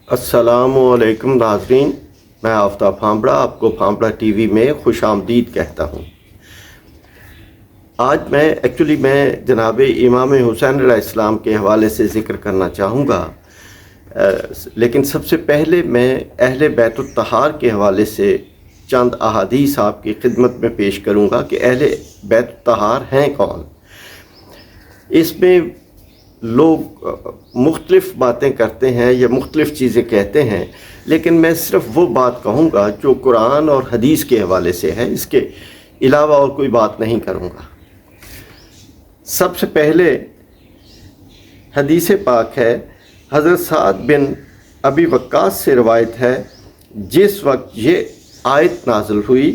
السلام علیکم ناظرین، میں آفتاب پھامبڑا آپ کو پھامبڑا ٹی وی میں خوش آمدید کہتا ہوں۔ آج میں جناب امام حسین علیہ السلام کے حوالے سے ذکر کرنا چاہوں گا، لیکن سب سے پہلے میں اہل بیت الطہار کے حوالے سے چند احادیث آپ کی خدمت میں پیش کروں گا کہ اہل بیت الطہار ہیں کون۔ اس میں لوگ مختلف باتیں کرتے ہیں یا مختلف چیزیں کہتے ہیں، لیکن میں صرف وہ بات کہوں گا جو قرآن اور حدیث کے حوالے سے ہے، اس کے علاوہ اور کوئی بات نہیں کروں گا۔ سب سے پہلے حدیث پاک ہے، حضرت سعد بن ابی وقاص سے روایت ہے، جس وقت یہ آیت نازل ہوئی،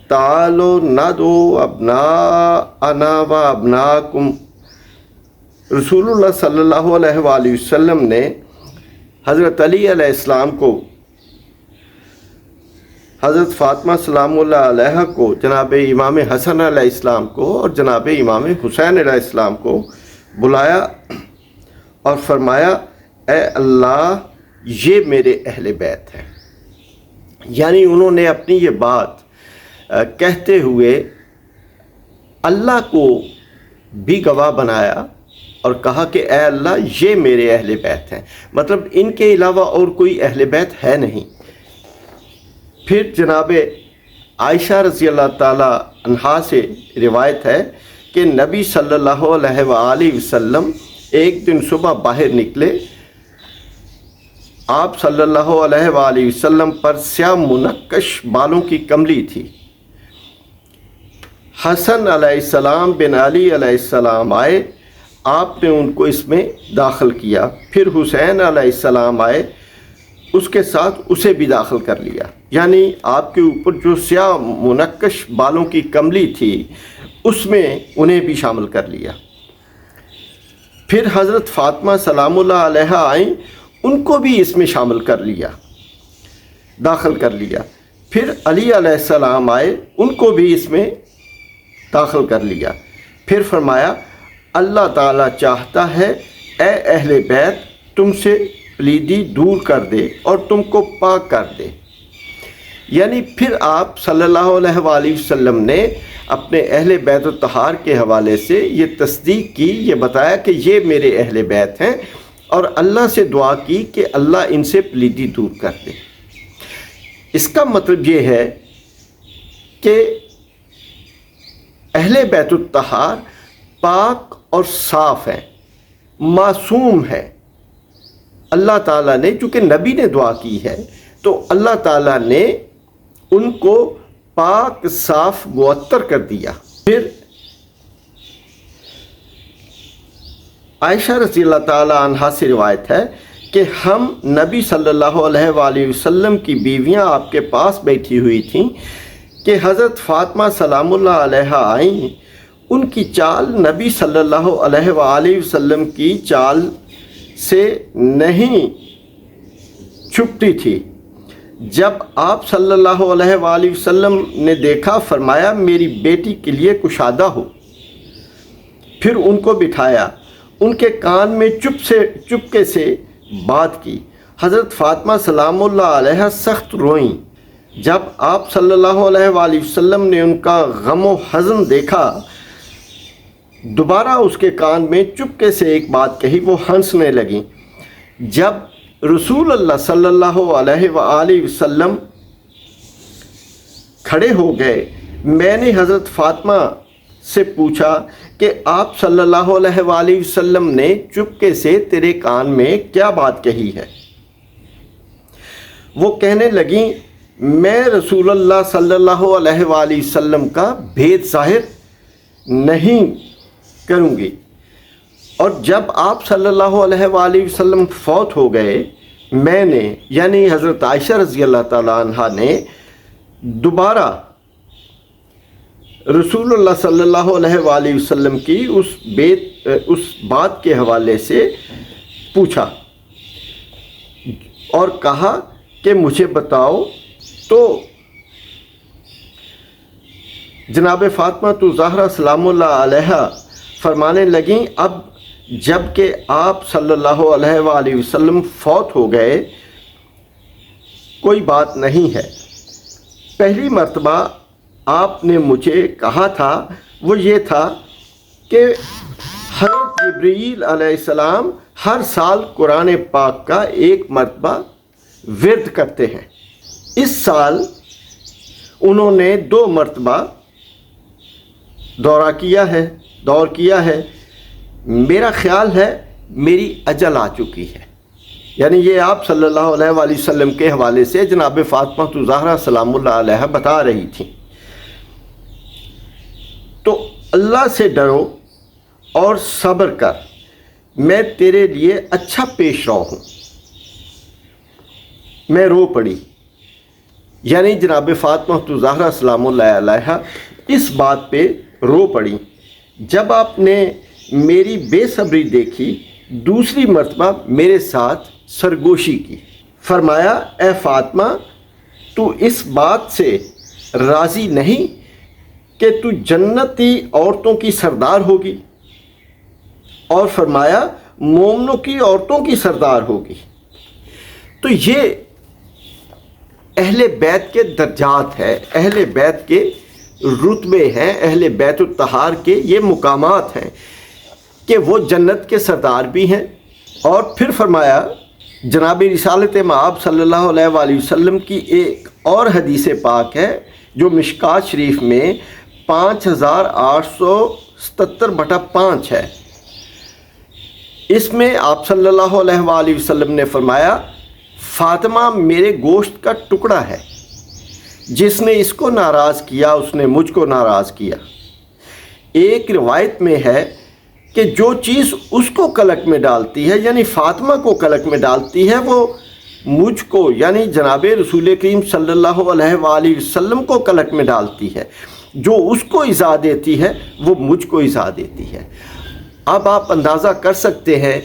تعالوا ندعو ابناءنا و ابناءکم، رسول اللہ صلی اللہ علیہ وآلہ وسلم نے حضرت علی علیہ السلام کو، حضرت فاطمہ سلام اللہ علیہ کو، جناب امام حسن علیہ السلام کو اور جناب امام حسین علیہ السلام کو بلایا اور فرمایا، اے اللہ یہ میرے اہل بیت ہیں۔ یعنی انہوں نے اپنی یہ بات کہتے ہوئے اللہ کو بھی گواہ بنایا اور کہا کہ اے اللہ یہ میرے اہل بیت ہیں، مطلب ان کے علاوہ اور کوئی اہل بیت ہے نہیں۔ پھر جناب عائشہ رضی اللہ تعالی عنہا سے روایت ہے کہ نبی صلی اللہ علیہ وآلہ وسلم ایک دن صبح باہر نکلے، آپ صلی اللہ علیہ وآلہ وسلم پر سیاہ منقش بالوں کی کملی تھی۔ حسن علیہ السلام بن علی علیہ السلام آئے، آپ نے ان کو اس میں داخل کیا، پھر حسین علیہ السلام آئے، اس کے ساتھ اسے بھی داخل کر لیا۔ یعنی آپ کے اوپر جو سیاہ منقش بالوں کی کملی تھی اس میں انہیں بھی شامل کر لیا۔ پھر حضرت فاطمہ سلام اللہ علیہ آئیں، ان کو بھی اس میں شامل کر لیا، داخل کر لیا۔ پھر علی علیہ السلام آئے، ان کو بھی اس میں داخل کر لیا۔ پھر فرمایا، اللہ تعالیٰ چاہتا ہے اے اہل بیت تم سے پلیدی دور کر دے اور تم کو پاک کر دے۔ یعنی پھر آپ صلی اللہ علیہ وآلہ وسلم نے اپنے اہل بیت الطہار کے حوالے سے یہ تصدیق کی، یہ بتایا کہ یہ میرے اہل بیت ہیں، اور اللہ سے دعا کی کہ اللہ ان سے پلیدی دور کر دے۔ اس کا مطلب یہ ہے کہ اہل بیت الطہار پاک اور صاف ہیں، معصوم ہیں۔ اللہ تعالیٰ نے، چونکہ نبی نے دعا کی ہے تو اللہ تعالیٰ نے ان کو پاک صاف معطر کر دیا۔ پھر عائشہ رضی اللہ تعالی عنہا سے روایت ہے کہ ہم نبی صلی اللہ علیہ وآلہ وسلم کی بیویاں آپ کے پاس بیٹھی ہوئی تھیں کہ حضرت فاطمہ سلام اللہ علیہ آئیں، ان کی چال نبی صلی اللہ علیہ وآلہ وسلم کی چال سے نہیں چھپتی تھی۔ جب آپ صلی اللہ علیہ وآلہ وسلم نے دیکھا، فرمایا میری بیٹی کے لیے کشادہ ہو۔ پھر ان کو بٹھایا، ان کے کان میں چپکے سے بات کی۔ حضرت فاطمہ سلام اللہ علیہ سخت روئیں۔ جب آپ صلی اللہ علیہ وآلہ وسلم نے ان کا غم و حزن دیکھا، دوبارہ اس کے کان میں چپکے سے ایک بات کہی، وہ ہنسنے لگیں۔ جب رسول اللہ صلی اللہ علیہ وآلہ وسلم کھڑے ہو گئے، میں نے حضرت فاطمہ سے پوچھا کہ آپ صلی اللہ علیہ وآلہ وسلم نے چپکے سے تیرے کان میں کیا بات کہی ہے؟ وہ کہنے لگیں، میں رسول اللہ صلی اللہ علیہ وآلہ وسلم کا بھید ظاہر نہیں کروں گی۔ اور جب آپ صلی اللہ علیہ وآلہ وسلم فوت ہو گئے، میں نے، یعنی حضرت عائشہ رضی اللہ تعالی عنہا نے دوبارہ رسول اللہ صلی اللہ علیہ وآلہ وسلم کی اس بات کے حوالے سے پوچھا اور کہا کہ مجھے بتاؤ، تو جناب فاطمہ تو زہرا سلام اللہ علیہ فرمانے لگیں، اب جب کہ آپ صلی اللہ علیہ وآلہ وسلم فوت ہو گئے کوئی بات نہیں ہے۔ پہلی مرتبہ آپ نے مجھے کہا تھا وہ یہ تھا کہ حضرت جبرائیل علیہ السلام ہر سال قرآن پاک کا ایک مرتبہ ورد کرتے ہیں۔ اس سال انہوں نے 2 مرتبہ دور کیا ہے۔ میرا خیال ہے میری اجل آ چکی ہے، یعنی یہ آپ صلی اللہ علیہ وآلہ وسلم کے حوالے سے جناب فاطمہ الزہرا سلام اللہ علیہ بتا رہی تھیں۔ تو اللہ سے ڈرو اور صبر کر، میں تیرے لیے اچھا پیش رو ہوں۔ میں رو پڑی، یعنی جناب فاطمہ الزہرا سلام اللہ علیہ اس بات پہ رو پڑی۔ جب آپ نے میری بے صبری دیکھی، دوسری مرتبہ میرے ساتھ سرگوشی کی، فرمایا اے فاطمہ تو اس بات سے راضی نہیں کہ تو جنتی عورتوں کی سردار ہوگی، اور فرمایا مومنوں کی عورتوں کی سردار ہوگی۔ تو یہ اہل بیت کے درجات ہے، اہل بیت کے رتبے ہیں، اہل بیت الطہار کے یہ مقامات ہیں کہ وہ جنت کے سردار بھی ہیں۔ اور پھر فرمایا جناب رسالت مآب صلی اللہ علیہ وآلہ وسلم کی ایک اور حدیث پاک ہے جو مشکات شریف میں 5877/5 ہے۔ اس میں آپ صلی اللہ علیہ وآلہ وسلم نے فرمایا فاطمہ میرے گوشت کا ٹکڑا ہے، جس نے اس کو ناراض کیا اس نے مجھ کو ناراض کیا۔ ایک روایت میں ہے کہ جو چیز اس کو کلک میں ڈالتی ہے، یعنی فاطمہ کو کلک میں ڈالتی ہے، وہ مجھ کو یعنی جناب رسول کریم صلی اللہ علیہ وآلہ وسلم کو کلک میں ڈالتی ہے۔ جو اس کو ایذا دیتی ہے وہ مجھ کو ایذا دیتی ہے۔ اب آپ اندازہ کر سکتے ہیں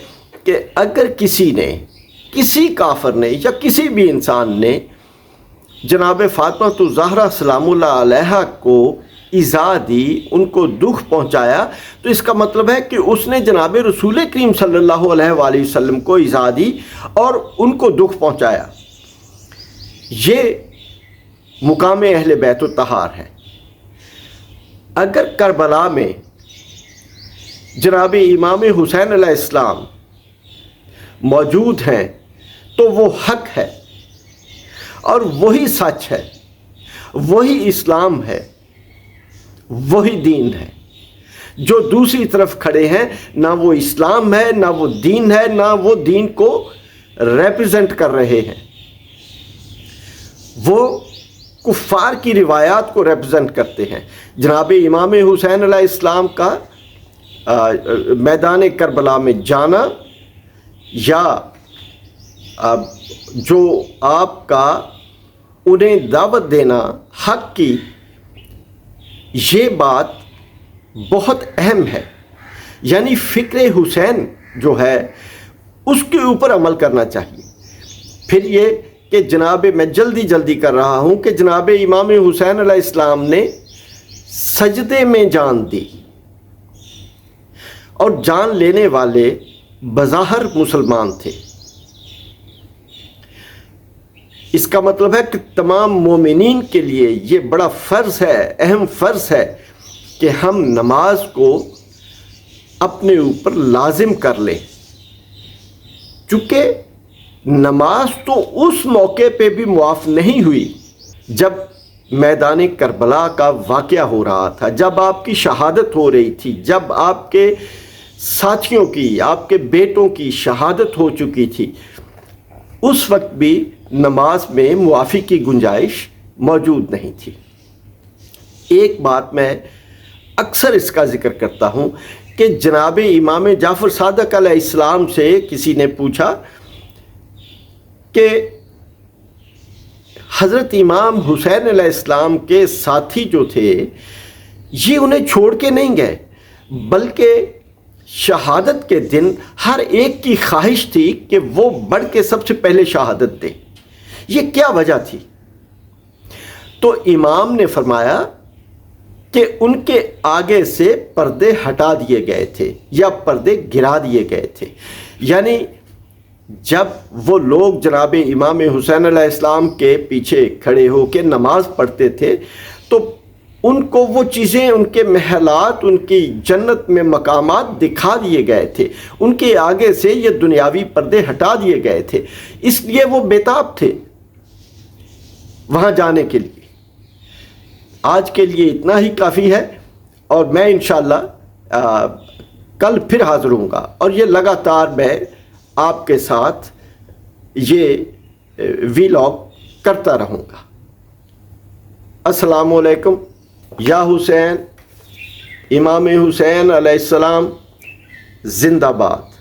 کہ اگر کسی کافر نے یا کسی بھی انسان نے جناب فاطمہ الزہرا سلام اللہ علیہ کو ایذا دی، ان کو دکھ پہنچایا، تو اس کا مطلب ہے کہ اس نے جناب رسول کریم صلی اللہ علیہ وآلہ وسلم کو ایذا دی اور ان کو دکھ پہنچایا۔ یہ مقام اہل بیت الطہار ہے۔ اگر کربلا میں جناب امام حسین علیہ السلام موجود ہیں تو وہ حق ہے اور وہی سچ ہے، وہی اسلام ہے، وہی دین ہے۔ جو دوسری طرف کھڑے ہیں نہ وہ اسلام ہے، نہ وہ دین ہے، نہ وہ دین کو ریپرزینٹ کر رہے ہیں، وہ کفار کی روایات کو ریپرزینٹ کرتے ہیں۔ جناب امام حسین علیہ السلام کا میدان کربلا میں جانا یا جو آپ کا انہیں دعوت دینا حق کی، یہ بات بہت اہم ہے، یعنی فکر حسین جو ہے اس کے اوپر عمل کرنا چاہیے۔ پھر یہ کہ جناب میں جلدی کر رہا ہوں کہ جناب امام حسین علیہ السلام نے سجدے میں جان دی، اور جان لینے والے بظاہر مسلمان تھے۔ اس کا مطلب ہے کہ تمام مومنین کے لیے یہ بڑا فرض ہے، اہم فرض ہے کہ ہم نماز کو اپنے اوپر لازم کر لیں، چونکہ نماز تو اس موقع پہ بھی معاف نہیں ہوئی جب میدان کربلا کا واقعہ ہو رہا تھا، جب آپ کی شہادت ہو رہی تھی، جب آپ کے ساتھیوں کی، آپ کے بیٹوں کی شہادت ہو چکی تھی، اس وقت بھی نماز میں معافی کی گنجائش موجود نہیں تھی۔ ایک بات میں اکثر اس کا ذکر کرتا ہوں کہ جناب امام جعفر صادق علیہ السلام سے کسی نے پوچھا کہ حضرت امام حسین علیہ السلام کے ساتھی جو تھے یہ انہیں چھوڑ کے نہیں گئے، بلکہ شہادت کے دن ہر ایک کی خواہش تھی کہ وہ بڑھ کے سب سے پہلے شہادت دے، یہ کیا وجہ تھی؟ تو امام نے فرمایا کہ ان کے آگے سے پردے ہٹا دیے گئے تھے یا پردے گرا دیے گئے تھے. یعنی جب وہ لوگ جناب امام حسین علیہ السلام کے پیچھے کھڑے ہو کے نماز پڑھتے تھے تو ان کو وہ چیزیں، ان کے محلات، ان کی جنت میں مقامات دکھا دیے گئے تھے. ان کے آگے سے یہ دنیاوی پردے ہٹا دیے گئے تھے، اس لیے وہ بےتاب تھے وہاں جانے کے لیے. آج کے لیے اتنا ہی کافی ہے، اور میں انشاءاللہ کل پھر حاضر ہوں گا، اور یہ لگاتار میں آپ کے ساتھ یہ ویلاگ کرتا رہوں گا. السلام علیکم. یا حسین، امام حسین علیہ السلام زندہ باد.